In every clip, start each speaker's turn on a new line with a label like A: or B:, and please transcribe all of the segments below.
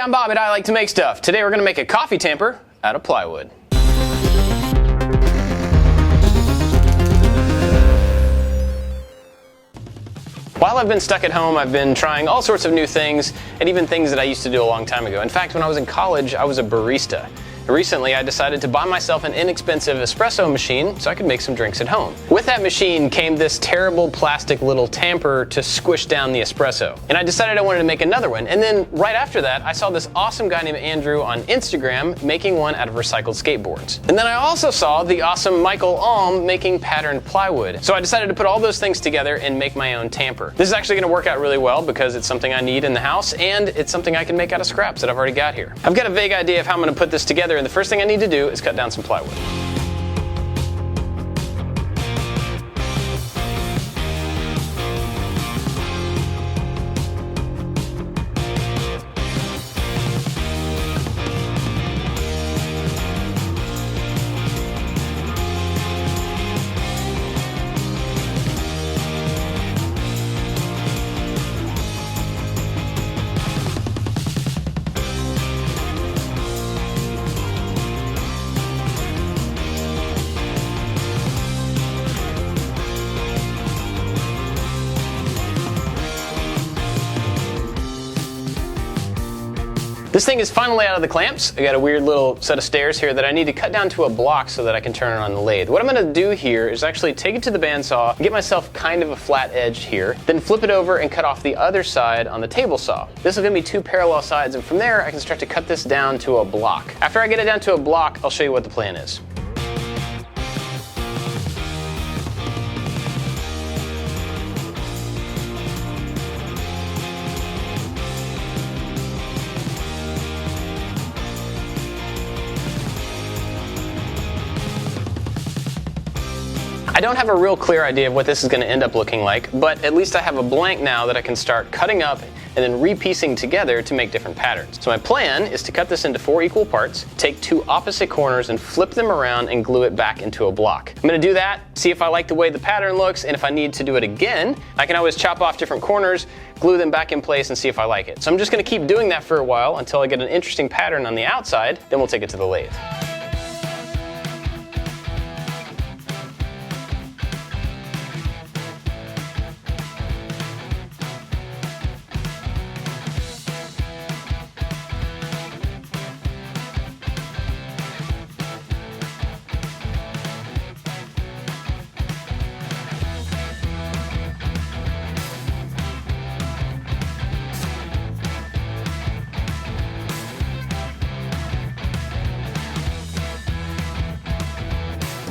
A: I'm Bob and I like to make stuff. Today we're going to make a coffee tamper out of plywood. While I've been stuck at home, I've been trying all sorts of new things, and even things that I used to do a long time ago. In fact, when I was in college, I was a barista. Recently, I decided to buy myself an inexpensive espresso machine so I could make some drinks at home. With that machine came this terrible plastic little tamper to squish down the espresso. And I decided I wanted to make another one. And then right after that, I saw this awesome guy named Andrew on Instagram making one out of recycled skateboards. And then I also saw the awesome Michael Alm making patterned plywood. So I decided to put all those things together and make my own tamper. This is actually going to work out really well because it's something I need in the house and it's something I can make out of scraps that I've already got here. I've got a vague idea of how I'm going to put this together, and the first thing I need to do is cut down some plywood. This thing is finally out of the clamps. I got a weird little set of stairs here that I need to cut down to a block so that I can turn it on the lathe. What I'm going to do here is actually take it to the bandsaw, get myself kind of a flat edge here, then flip it over and cut off the other side on the table saw. This is going to be two parallel sides, and from there I can start to cut this down to a block. After I get it down to a block, I'll show you what the plan is. I don't have a real clear idea of what this is going to end up looking like, but at least I have a blank now that I can start cutting up and then repiecing together to make different patterns. So my plan is to cut this into 4 equal parts, take 2 opposite corners and flip them around and glue it back into a block. I'm going to do that, see if I like the way the pattern looks, and if I need to do it again, I can always chop off different corners, glue them back in place, and see if I like it. So I'm just going to keep doing that for a while until I get an interesting pattern on the outside, then we'll take it to the lathe.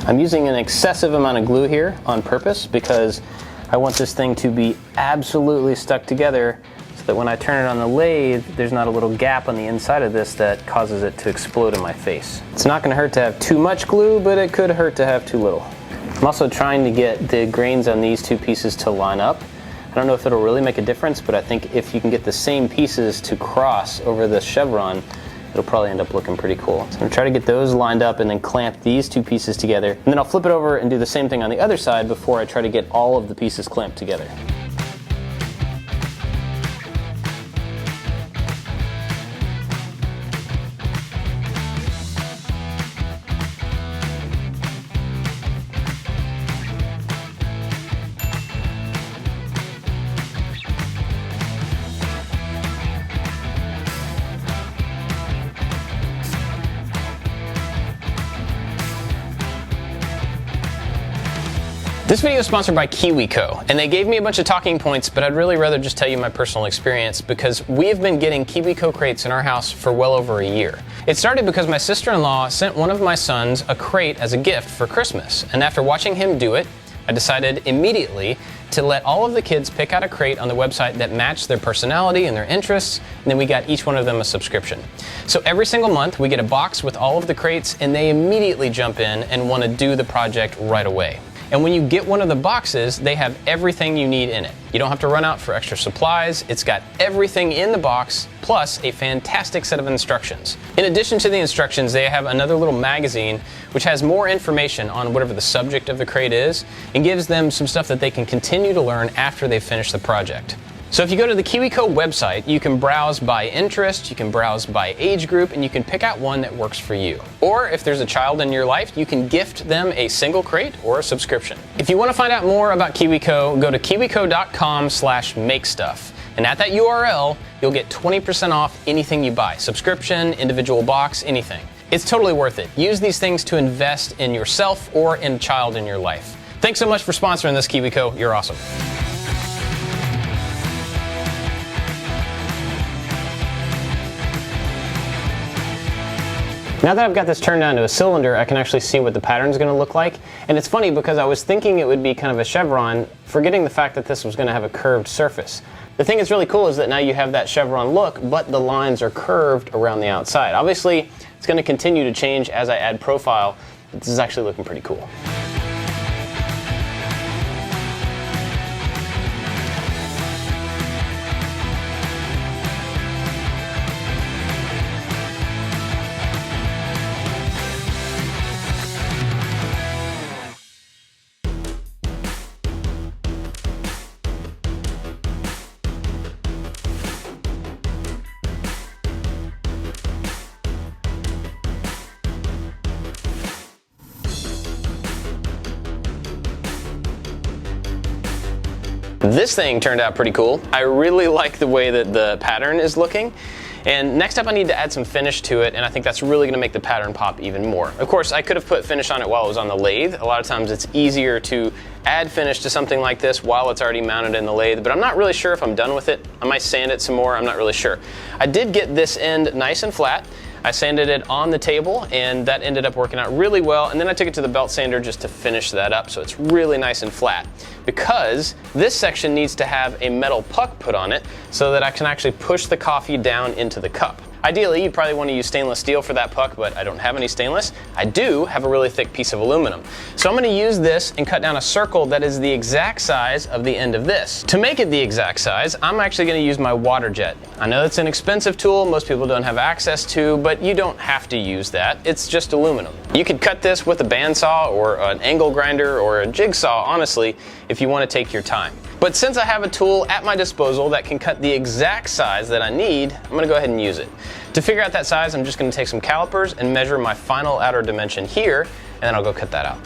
A: I'm using an excessive amount of glue here on purpose because I want this thing to be absolutely stuck together so that when I turn it on the lathe, there's not a little gap on the inside of this that causes it to explode in my face. It's not going to hurt to have too much glue, but it could hurt to have too little. I'm also trying to get the grains on these 2 pieces to line up. I don't know if it'll really make a difference, but I think if you can get the same pieces to cross over the chevron, it'll probably end up looking pretty cool. So I'm going to try to get those lined up and then clamp these 2 pieces together. And then I'll flip it over and do the same thing on the other side before I try to get all of the pieces clamped together. This video is sponsored by KiwiCo, and they gave me a bunch of talking points, but I'd really rather just tell you my personal experience because we have been getting KiwiCo crates in our house for well over a year. It started because my sister-in-law sent one of my sons a crate as a gift for Christmas, and after watching him do it, I decided immediately to let all of the kids pick out a crate on the website that matched their personality and their interests, and then we got each one of them a subscription. So every single month we get a box with all of the crates, and they immediately jump in and want to do the project right away. And when you get one of the boxes, they have everything you need in it. You don't have to run out for extra supplies. It's got everything in the box, plus a fantastic set of instructions. In addition to the instructions, they have another little magazine which has more information on whatever the subject of the crate is and gives them some stuff that they can continue to learn after they finish the project. So if you go to the KiwiCo website, you can browse by interest, you can browse by age group, and you can pick out one that works for you. Or if there's a child in your life, you can gift them a single crate or a subscription. If you want to find out more about KiwiCo, go to kiwico.com/makestuff. And at that URL, you'll get 20% off anything you buy. Subscription, individual box, anything. It's totally worth it. Use these things to invest in yourself or in a child in your life. Thanks so much for sponsoring this, KiwiCo. You're awesome. Now that I've got this turned down to a cylinder, I can actually see what the pattern's going to look like. And it's funny because I was thinking it would be kind of a chevron, forgetting the fact that this was going to have a curved surface. The thing that's really cool is that now you have that chevron look, but the lines are curved around the outside. Obviously, it's going to continue to change as I add profile, but this is actually looking pretty cool. This thing turned out pretty cool. I really like the way that the pattern is looking. And next up I need to add some finish to it, and I think that's really going to make the pattern pop even more. Of course, I could have put finish on it while it was on the lathe. A lot of times it's easier to add finish to something like this while it's already mounted in the lathe, but I'm not really sure if I'm done with it. I might sand it some more, I'm not really sure. I did get this end nice and flat. I sanded it on the table, and that ended up working out really well, and then I took it to the belt sander just to finish that up so it's really nice and flat. Because this section needs to have a metal puck put on it so that I can actually push the coffee down into the cup. Ideally, you probably want to use stainless steel for that puck, but I don't have any stainless. I do have a really thick piece of aluminum. So I'm going to use this and cut down a circle that is the exact size of the end of this. To make it the exact size, I'm actually going to use my water jet. I know it's an expensive tool, most people don't have access to, but you don't have to use that. It's just aluminum. You could cut this with a bandsaw or an angle grinder or a jigsaw, honestly, if you want to take your time. But since I have a tool at my disposal that can cut the exact size that I need, I'm going to go ahead and use it. To figure out that size, I'm just going to take some calipers and measure my final outer dimension here, and then I'll go cut that out.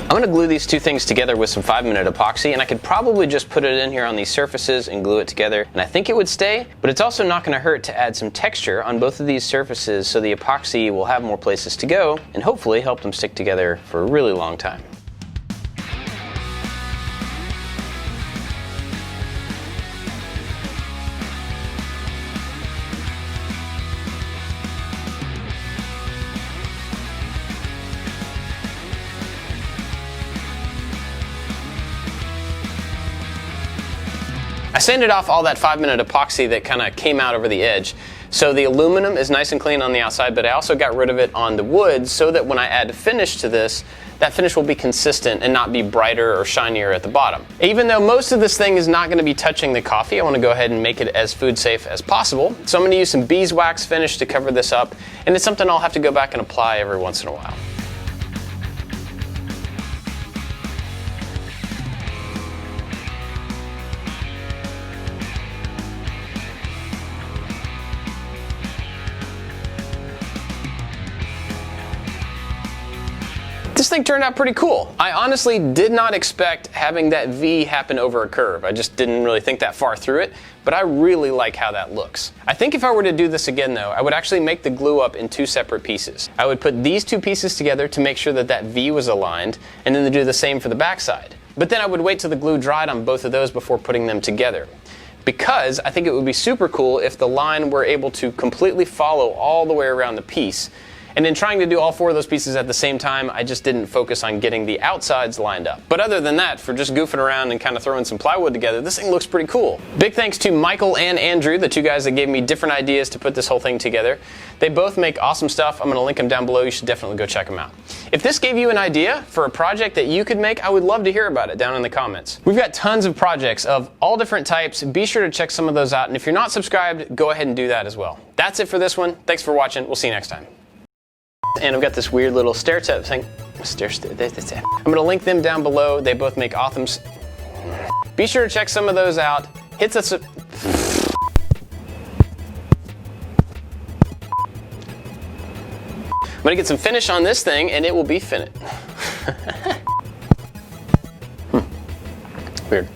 A: I'm going to glue these two things together with some 5-minute epoxy, and I could probably just put it in here on these surfaces and glue it together, and I think it would stay, but it's also not going to hurt to add some texture on both of these surfaces so the epoxy will have more places to go and hopefully help them stick together for a really long time. I sanded off all that 5-minute epoxy that kind of came out over the edge. So the aluminum is nice and clean on the outside, but I also got rid of it on the wood so that when I add finish to this, that finish will be consistent and not be brighter or shinier at the bottom. Even though most of this thing is not going to be touching the coffee, I want to go ahead and make it as food safe as possible. So I'm going to use some beeswax finish to cover this up, and it's something I'll have to go back and apply every once in a while. This thing turned out pretty cool. I honestly did not expect having that V happen over a curve. I just didn't really think that far through it, but I really like how that looks. I think if I were to do this again though, I would actually make the glue up in two separate pieces. I would put these two pieces together to make sure that that V was aligned, and then do the same for the backside. But then I would wait till the glue dried on both of those before putting them together. Because I think it would be super cool if the line were able to completely follow all the way around the piece. And in trying to do all 4 of those pieces at the same time, I just didn't focus on getting the outsides lined up. But other than that, for just goofing around and kind of throwing some plywood together, this thing looks pretty cool. Big thanks to Michael and Andrew, the 2 guys that gave me different ideas to put this whole thing together. They both make awesome stuff. I'm going to link them down below. You should definitely go check them out. If this gave you an idea for a project that you could make, I would love to hear about it down in the comments. We've got tons of projects of all different types. Be sure to check some of those out. And if you're not subscribed, go ahead and do that as well. That's it for this one. Thanks for watching. We'll see you next time. And I've got this weird little stair step thing. I'm going to link them down below. They both make awesome. Be sure to check some of those out. Hit the. I'm going to get some finish on this thing, and it will be finished. Weird.